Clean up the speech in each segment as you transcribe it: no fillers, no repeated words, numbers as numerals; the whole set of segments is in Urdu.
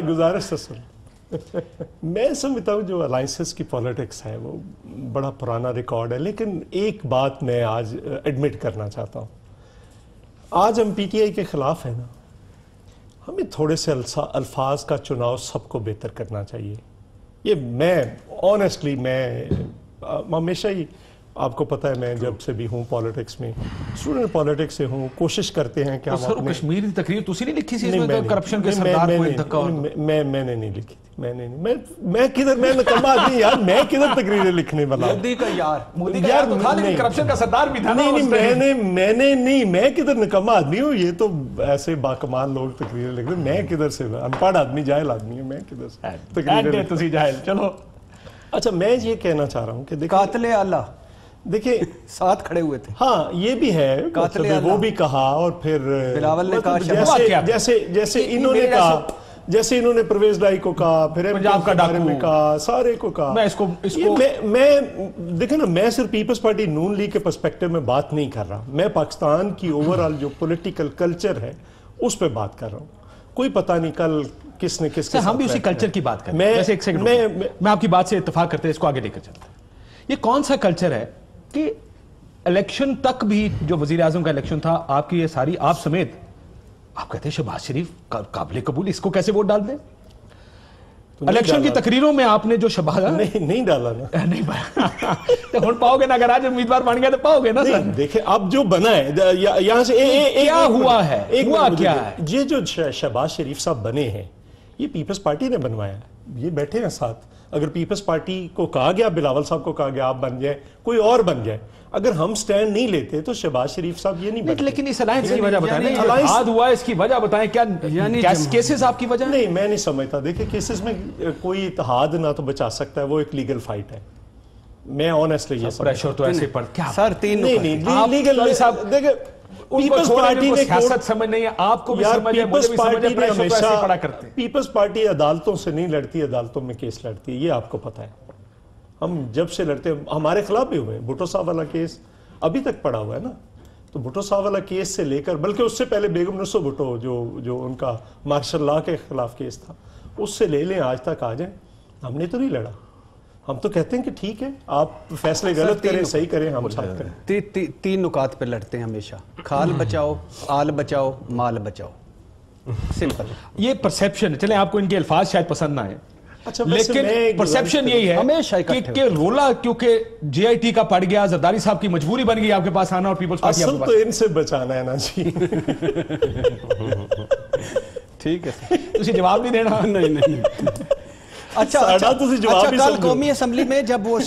گزارش سے سن. میں سمجھتا ہوں جو الائنسز کی پولیٹکس ہے وہ بڑا پرانا ریکارڈ ہے, لیکن ایک بات میں آج ایڈمٹ کرنا چاہتا ہوں. آج ہم پی ٹی آئی کے خلاف ہیں نا, ہمیں تھوڑے سے الفاظ کا چناؤ سب کو بہتر کرنا چاہیے. یہ میں آنیسٹلی میں ہمیشہ ہی, آپ کو پتہ ہے میں جب سے بھی ہوں پالیٹکس میں, اسٹوڈنٹ پالیٹکس سے ہوں, کوشش کرتے ہیں کہ سر کشمیر کی تقریر تسی نہیں لکھی سی اس میں کرپشن کے سردار کو دھکا؟ میں نے نہیں لکھی تھی, میں کدھر, میں نکما آدمی یار, میں کدھر تقریریں لکھنے والا ہوں. مودی کا یار, مودی کا یار تو تھا لیکن کرپشن کا سردار بھی تھا. میں کدھر نکما آدمی ہوں, یہ تو ایسے باکمال لوگ تقریریں لکھ رہے, میں کدھر سے ان پڑھ آدمی, جاہل آدمی ہوں, میں کدھر سے تقریریں تسی جاہل. چلو اچھا, میں یہ کہنا چاہ رہا ہوں کہ قاتل اللہ دیکھیں ساتھ کھڑے ہوئے تھے. ہاں یہ بھی ہے, وہ بھی کہا, اور پھر بلاول نے کہا, جیسے انہوں نے کہا, جیسے انہوں نے پرویز ڈائی کو کہا, پھر پنجاب کا ڈاکو میں کہا, سارے کو کہا. میں دیکھیں نا, میں صرف پیپلز پارٹی نون لیگ کے پرسپیکٹو میں بات نہیں کر رہا, میں پاکستان کی اوورآل جو پولیٹیکل کلچر ہے اس پہ بات کر رہا ہوں. کوئی پتہ نہیں کل کس نے کس کے ساتھ. ہم بھی اسی کلچر کی بات کریں. ویسے ایک سیکنڈ, میں آپ کی بات سے اتفاق کرتے اس کو آگے لے کر چلتا ہوں. یہ کون سا کلچر ہے کہ الیکشن تک بھی جو وزیر اعظم کا الیکشن تھا, آپ کی یہ ساری, آپ سمیت, آپ کہتے ہیں شہباز شریف قابل قبول, اس کو کیسے ووٹ ڈال دیں؟ الیکشن کی تقریروں میں آپ نے جو شہباز نہیں ڈالا نا, نہیں ہوں پاؤ گے نا, اگر آج امیدوار بن گیا تو پاؤ گے نا سر. دیکھیں اب جو بنا ہے یہاں سے کیا ہوا ہے, ہوا کیا ہے؟ یہ جو شہباز شریف صاحب بنے ہیں یہ پیپلز پارٹی نے بنوایا ہے, یہ بیٹھے ہیں ساتھ. اگر پیپلز پارٹی کو کہا گیا, بلاول صاحب کو کہا گیا آپ بن جائیں, کوئی اور بن جائے, اگر ہم سٹینڈ نہیں لیتے تو شہباز شریف صاحب یہ نہیں بنتے. لیکن اس الائنس کی وجہ بتائیں, اتحاد ہوا اس کی وجہ بتائیں, کیا کیسز آپ کی وجہ؟ نہیں میں نہیں سمجھتا. دیکھیں کیسز میں کوئی اتحاد نہ تو بچا سکتا ہے, وہ ایک لیگل فائٹ ہے. میں آنیسٹلی یہ پریشر تو ایسے پڑ کیا سر تین نہیں لیگل صاحب دیکھیں پیپلز پارٹی نے سیاست سمجھ نہیں ہے, آپ کو بھی سمجھ ہے, مجھے بھی سمجھ ہے, پریشر تو ایسے پڑا کرتے ہیں. پیپلز پارٹی عدالتوں سے نہیں لڑتی, عدالتوں میں کیس لڑتی ہے, یہ آپ کو پتہ ہے. ہم جب سے لڑتے ہیں, ہمارے خلاف بھی ہوئے, بھٹو صاحب والا کیس ابھی تک پڑا ہوا ہے نا, تو بھٹو صاحب والا کیس سے لے کر, بلکہ اس سے پہلے بیگم نصر بھٹو جو ان کا مارشل لا کے خلاف کیس تھا, اس سے لے لیں آج تک آ جائیں. ہم نے تو نہیں لڑا, ہم تو کہتے ہیں کہ ٹھیک ہے آپ فیصلے غلط کریں, صحیح کریں, ہم ساتھ کریں. تین نکات پہ لڑتے ہیں ہمیشہ, کھال بچاؤ, آل بچاؤ, مال بچاؤ, سمپل. یہ پرسیپشن, چلیں آپ کو ان کے الفاظ شاید پسند نہ آئے, لیکن پرسیپشن یہی ہے کہ رولا کیونکہ جے آئی ٹی کا پڑ گیا, زرداری صاحب کی مجبوری بن گئی آپ کے پاس آنا, اور پیپلز پارٹی اصل تو ان سے بچانا ہے نا جی. ٹھیک ہے, تسی جواب نہیں دینا. نہیں اچھا کل قومی اسمبلی میں جب وہ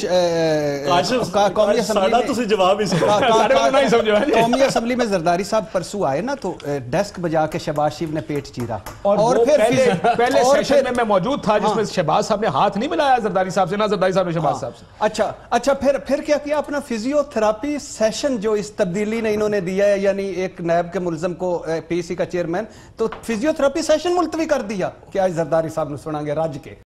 قومی اسمبلی میں زرداری صاحب پرسو آئے نا, تو ڈیسک بجا کے شہباز شریف نے پیٹ چیرا, اور پہلے سیشن میں موجود تھا جس میں شہباز صاحب نے ہاتھ نہیں ملایا زرداری صاحب سے, نہ زرداری صاحب نے شہباز صاحب سے. اچھا پھر کیا کیا اپنا فزیو تھراپی سیشن جو اس تبدیلی نے انہوں نے دیا ہے, یعنی ایک نیب کے ملزم کو پی سی کا چیئرمین, تو فزیو تھراپی سیشن ملتوی کر دیا کہ آج زرداری صاحب نے سنا گے رج کے.